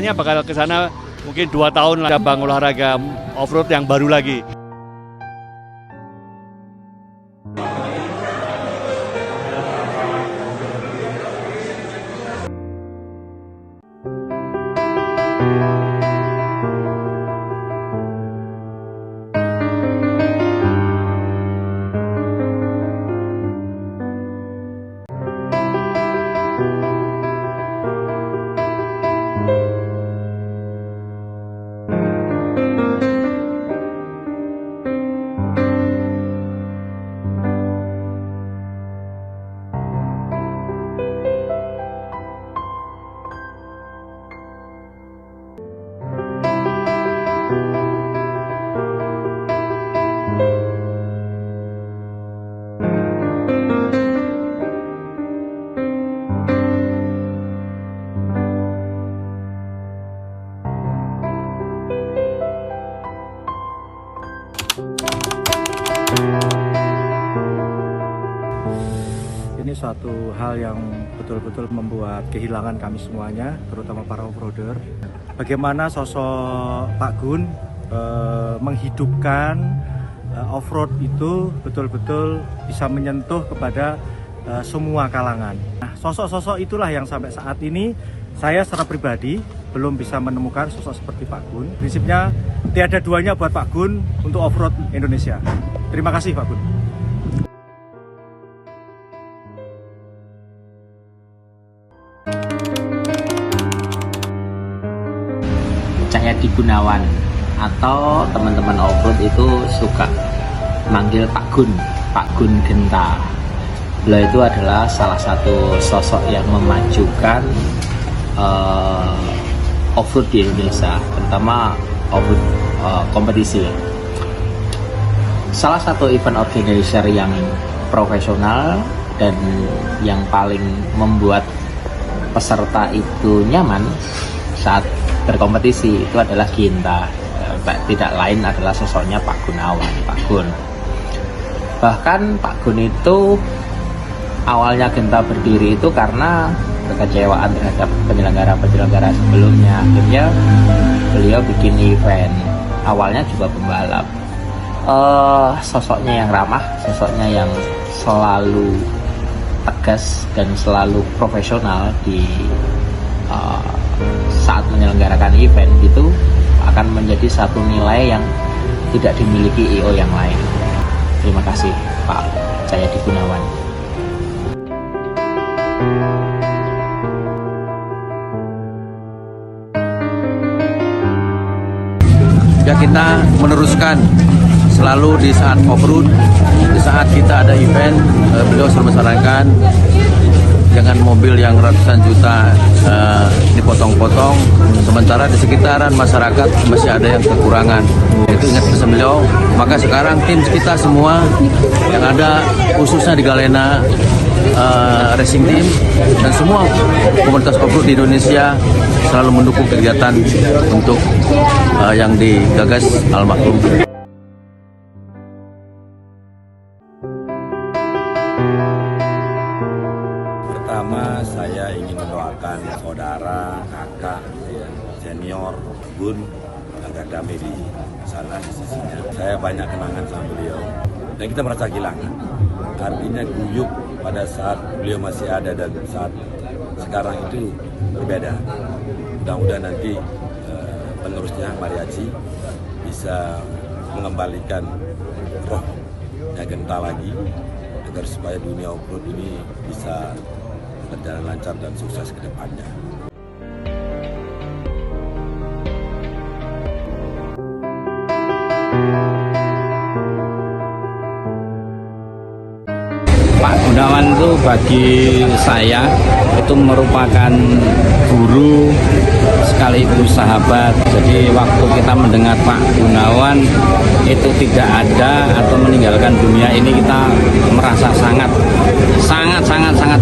rencananya bakal ke sana mungkin 2 tahun lah, cabang olahraga off-road yang baru lagi. Ini suatu hal yang betul-betul membuat kehilangan kami semuanya, terutama para off-roader. Bagaimana sosok Pak Gun menghidupkan off-road itu betul-betul bisa menyentuh kepada semua kalangan. Nah, sosok-sosok itulah yang sampai saat ini saya secara pribadi belum bisa menemukan sosok seperti Pak Gun. Prinsipnya tiada duanya buat Pak Gun untuk off-road Indonesia. Terima kasih Pak Gun. Cahyadi Gunawan atau teman-teman off-road itu suka manggil Pak Gun Genta. Beliau itu adalah salah satu sosok yang memajukan off-road di Indonesia, terutama off-road kompetisi. Salah satu event organizer yang profesional dan yang paling membuat peserta itu nyaman saat berkompetisi itu adalah Genta. Tidak lain adalah sosoknya Pak Gunawan, Pak Gun. Bahkan Pak Gun itu awalnya Genta berdiri itu karena kekecewaan terhadap penyelenggara sebelumnya. Akhirnya beliau bikin event, awalnya juga pembalap. Sosoknya yang ramah, sosoknya yang selalu tegas dan selalu profesional di saat menyelenggarakan event itu akan menjadi satu nilai yang tidak dimiliki IO yang lain. Terima kasih Pak Cahyadi Gunawan. Ya, kita meneruskan selalu di saat off-road, di saat kita ada event, beliau selalu menyarankan jangan mobil yang ratusan juta dipotong-potong, sementara di sekitaran masyarakat masih ada yang kekurangan. Itu ingat pesan beliau. Maka sekarang tim kita semua yang ada khususnya di Galena Racing Team dan semua komunitas off-road di Indonesia selalu mendukung kegiatan untuk yang digagas almarhum. Pertama, saya ingin mendoakan saudara, kakak, senior, Gun agar damai di sana di sisinya. Saya banyak kenangan sama beliau dan kita merasa kehilangan. Artinya guyup pada saat beliau masih ada dan saat sekarang itu berbeda. Mudah-mudahan nanti penerusnya Mariachi bisa mengembalikan rohnya Genta lagi agar supaya dunia off-road ini bisa berjalan lancar dan sukses ke depannya. Pak Gunawan itu bagi saya itu merupakan guru sekaligus sahabat. Jadi waktu kita mendengar Pak Gunawan itu tidak ada atau meninggalkan dunia ini, kita merasa sangat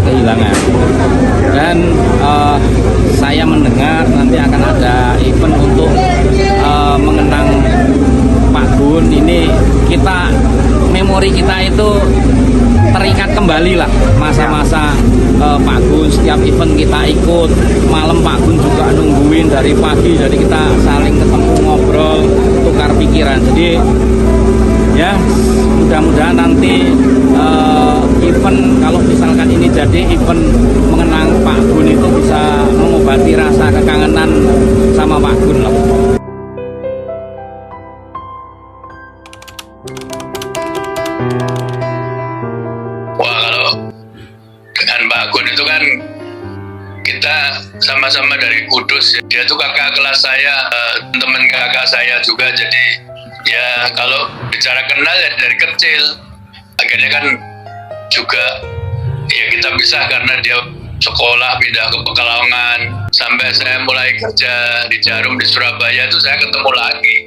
kehilangan. Dan saya mendengar nanti akan ada event untuk mengenang Pak Gun. Ini kita, memori kita itu terikat kembali lah masa-masa Pak Gun. Setiap event kita ikut, malam Pak Gun juga nungguin dari pagi, jadi kita saling ketemu, ngobrol, tukar pikiran. Jadi ya mudah-mudahan nanti event, kalau misalkan ini jadi event mengenang Pak Gun, itu bisa mengobati rasa kekangenan sama Pak Gun lah. Wah, kalau dengan Pak Gun itu kan kita sama-sama dari Kudus ya. Dia tuh kakak kelas saya, teman kakak saya juga. Jadi ya kalau bicara kenal ya dari kecil. Akhirnya kan juga ya kita bisa karena dia sekolah pindah ke Pekalongan. Sampai saya mulai kerja di Jarum di Surabaya itu saya ketemu lagi.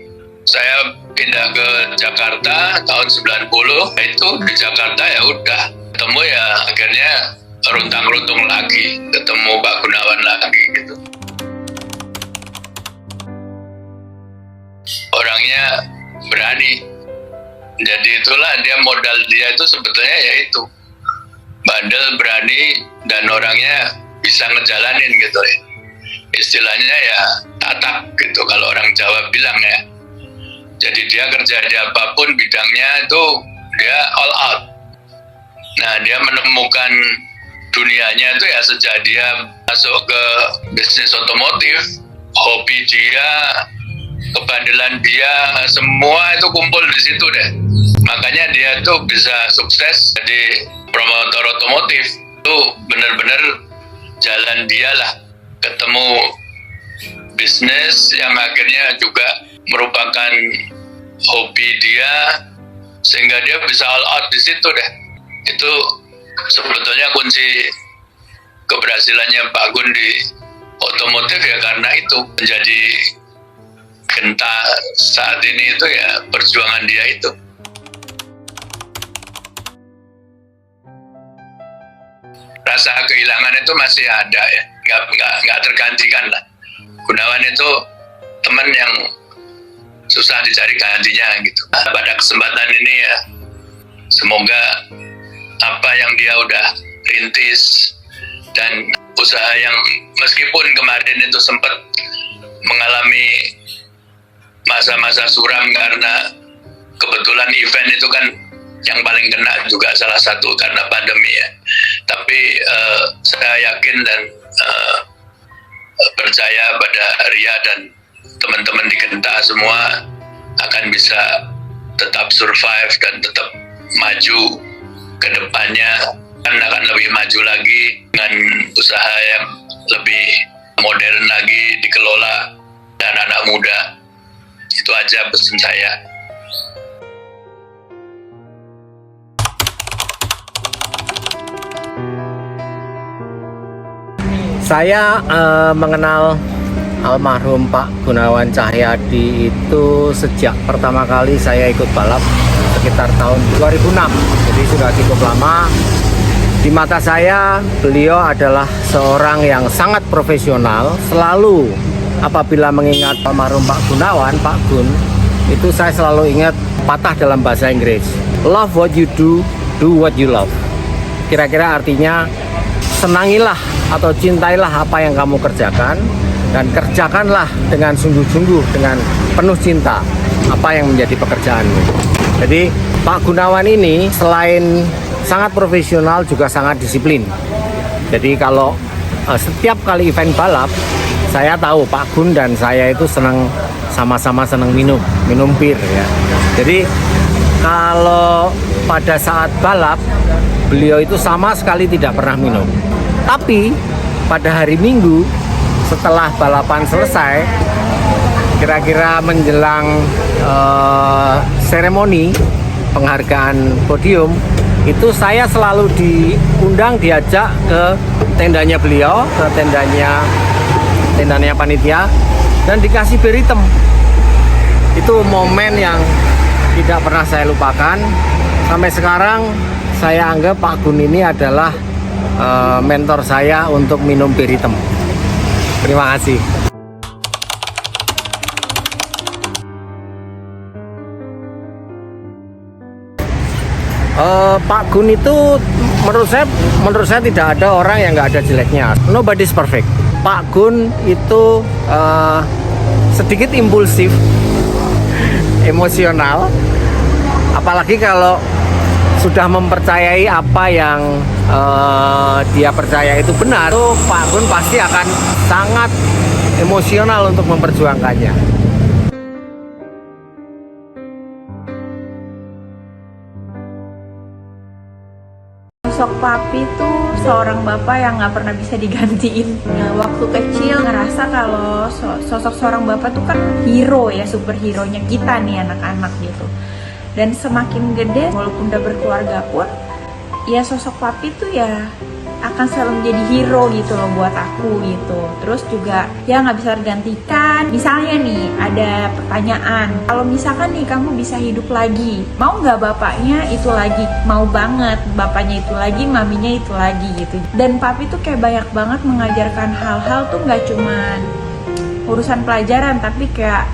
Saya pindah ke Jakarta tahun 90, itu di Jakarta ya udah ketemu ya, akhirnya runtang-runtung lagi, ketemu Pak Gunawan lagi gitu. Orangnya berani, jadi itulah dia, modal dia itu sebetulnya ya itu bandel, berani, dan orangnya bisa ngejalanin gitu ya. Istilahnya ya tatak gitu kalau orang Jawa bilang ya. Jadi dia kerja di apapun bidangnya itu dia all out. Nah, dia menemukan dunianya itu ya sejak dia masuk ke bisnis otomotif. Hobi dia, kebandelan dia, semua itu kumpul di situ deh. Makanya dia tuh bisa sukses jadi promotor otomotif. Itu benar-benar jalan dia lah. Ketemu bisnis yang akhirnya juga merupakan hobi dia, sehingga dia bisa all out di situ deh. Itu sebetulnya kunci keberhasilannya Pak Gun di otomotif ya, karena itu menjadi genta saat ini itu ya perjuangan dia itu. Rasa kehilangan itu masih ada ya, nggak tergantikan lah. Gunawan itu teman yang susah dicari gantinya gitu. Pada kesempatan ini ya, semoga apa yang dia udah rintis dan usaha yang meskipun kemarin itu sempat mengalami masa-masa suram karena kebetulan event itu kan yang paling kena juga salah satu karena pandemi ya. Tapi saya yakin dan percaya pada Ria dan teman-teman di Genta semua akan bisa tetap survive dan tetap maju ke depannya, kan akan lebih maju lagi dengan usaha yang lebih modern lagi, dikelola dan anak muda. Itu aja pesan saya. Saya mengenal almarhum Pak Gunawan Cahyadi itu sejak pertama kali saya ikut balap sekitar tahun 2006. Jadi sudah cukup lama. Di mata saya, beliau adalah seorang yang sangat profesional. Selalu apabila mengingat almarhum Pak Gunawan, Pak Gun, itu saya selalu ingat patah dalam bahasa Inggris. Love what you do what you love. Kira-kira artinya senangilah atau cintailah apa yang kamu kerjakan, dan kerjakanlah dengan sungguh-sungguh, dengan penuh cinta apa yang menjadi pekerjaanmu. Jadi Pak Gunawan ini selain sangat profesional juga sangat disiplin. Jadi kalau setiap kali event balap, saya tahu Pak Gun dan saya itu sama-sama senang minum bir ya. Jadi kalau pada saat balap, beliau itu sama sekali tidak pernah minum. Tapi pada hari Minggu setelah balapan selesai, kira-kira menjelang seremoni penghargaan podium, itu saya selalu diundang, diajak ke tendanya beliau, ke tendanya panitia, dan dikasih bir hitam. Itu momen yang tidak pernah saya lupakan. Sampai sekarang saya anggap Pak Gun ini adalah mentor saya untuk minum bir hitam. Terima kasih. Pak Gun itu menurut saya tidak ada orang yang nggak ada jeleknya. Nobody's perfect. Pak Gun itu sedikit impulsif, emosional, apalagi kalau sudah mempercayai apa yang dia percaya itu benar, tuh Pak Gun pasti akan sangat emosional untuk memperjuangkannya. Sosok papi itu seorang bapak yang nggak pernah bisa digantiin. Nah, waktu kecil ngerasa kalau sosok seorang bapak tuh kan hero ya, superhero-nya kita nih anak-anak gitu. Dan semakin gede, walaupun udah berkeluarga pun, ya sosok papi tuh ya akan selalu menjadi hero gitu loh buat aku gitu. Terus juga ya nggak bisa tergantikan. Misalnya nih ada pertanyaan, kalau misalkan nih kamu bisa hidup lagi, mau nggak bapaknya itu lagi? Mau banget, bapaknya itu lagi, maminya itu lagi gitu. Dan papi tuh kayak banyak banget mengajarkan hal-hal tuh nggak cuman urusan pelajaran, tapi kayak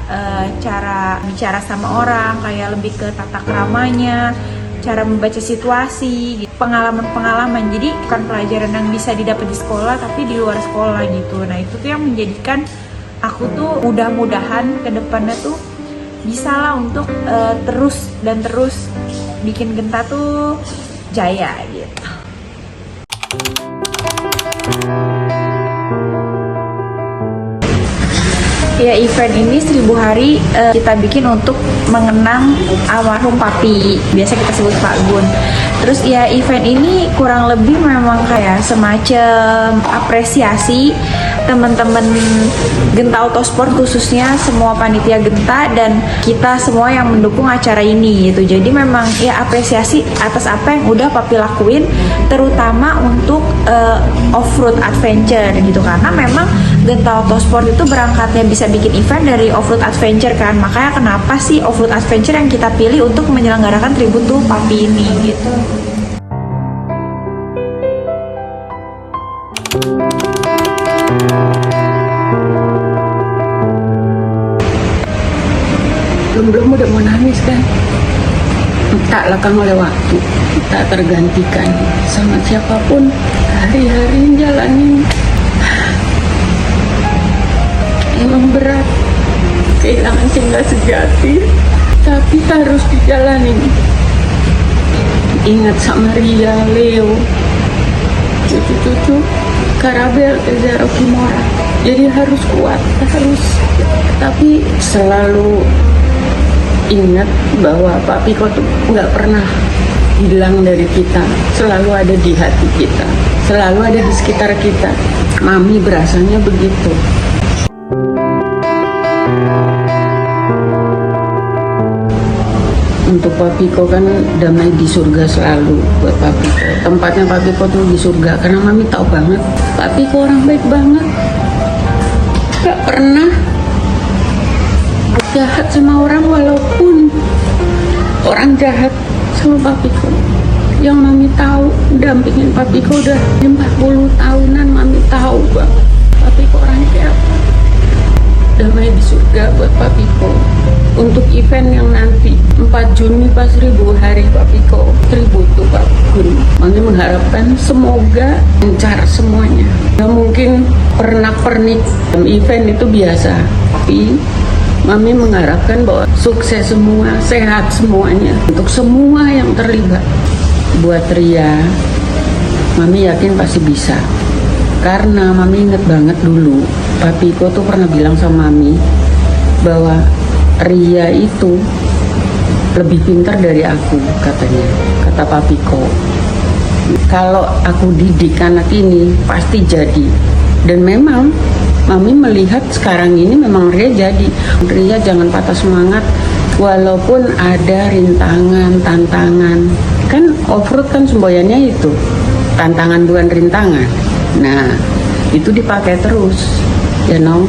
cara bicara sama orang, kayak lebih ke tata keramanya, cara membaca situasi, pengalaman-pengalaman. Jadi bukan pelajaran yang bisa didapat di sekolah, tapi di luar sekolah gitu. Nah itu tuh yang menjadikan aku tuh mudah-mudahan ke depannya tuh bisa lah untuk terus bikin Genta tuh jaya gitu. Ya, event ini 1000 hari kita bikin untuk mengenang almarhum papi, biasa kita sebut Pak Gun. Terus ya event ini kurang lebih memang kayak semacam apresiasi teman-teman Genta Autosport, khususnya semua panitia Genta dan kita semua yang mendukung acara ini gitu. Jadi memang ya apresiasi atas apa yang udah papi lakuin, terutama untuk off-road adventure gitu, karena memang Genta Autosport itu berangkatnya bisa bikin event dari off-road adventure kan. Makanya kenapa sih off-road adventure yang kita pilih untuk menyelenggarakan tribute tuh papi ini gitu. Belum udah mau nangis kan? Tak lekang oleh waktu, tak tergantikan sama siapapun. Hari-hari jalanin emang berat, kehilangan cinta sejati, tapi harus dijalanin. Ingat sama Ria, Leo, cucu-cucu, Karabel, Ezra, Kimora. Jadi harus kuat, harus, tapi selalu ingat bahwa Papi kok tuh nggak pernah hilang dari kita, selalu ada di hati kita, selalu ada di sekitar kita. Mami berasanya begitu. Untuk Papiko kan damai di surga selalu buat Papiko. Tempatnya Papiko tuh di surga karena Mami tahu banget Papiko orang baik banget, gak pernah jahat sama orang walaupun orang jahat sama Papiko. Yang Mami tahu, dampingin Papiko udah 40 tahunan, Mami tahu banget Papiko orang kayak apa. Damai di surga buat Papiko. Untuk event yang nanti 4 Juni pas 1000 hari Papiko tribute tuh Pak Gun, Mami mengharapkan semoga lancar semuanya. Gak mungkin pernak-pernik event itu biasa, tapi Mami mengharapkan bahwa sukses semua, sehat semuanya untuk semua yang terlibat. Buat Ria, Mami yakin pasti bisa. Karena Mami inget banget dulu Papiko tuh pernah bilang sama Mami bahwa Ria itu lebih pintar dari aku, katanya, kata Papiko. Kalau aku didik anak ini pasti jadi. Dan memang Mami melihat sekarang ini memang Ria jadi. Ria jangan patah semangat walaupun ada rintangan, tantangan. Kan off-road kan semboyannya itu tantangan bukan rintangan. Nah itu dipakai terus, you know.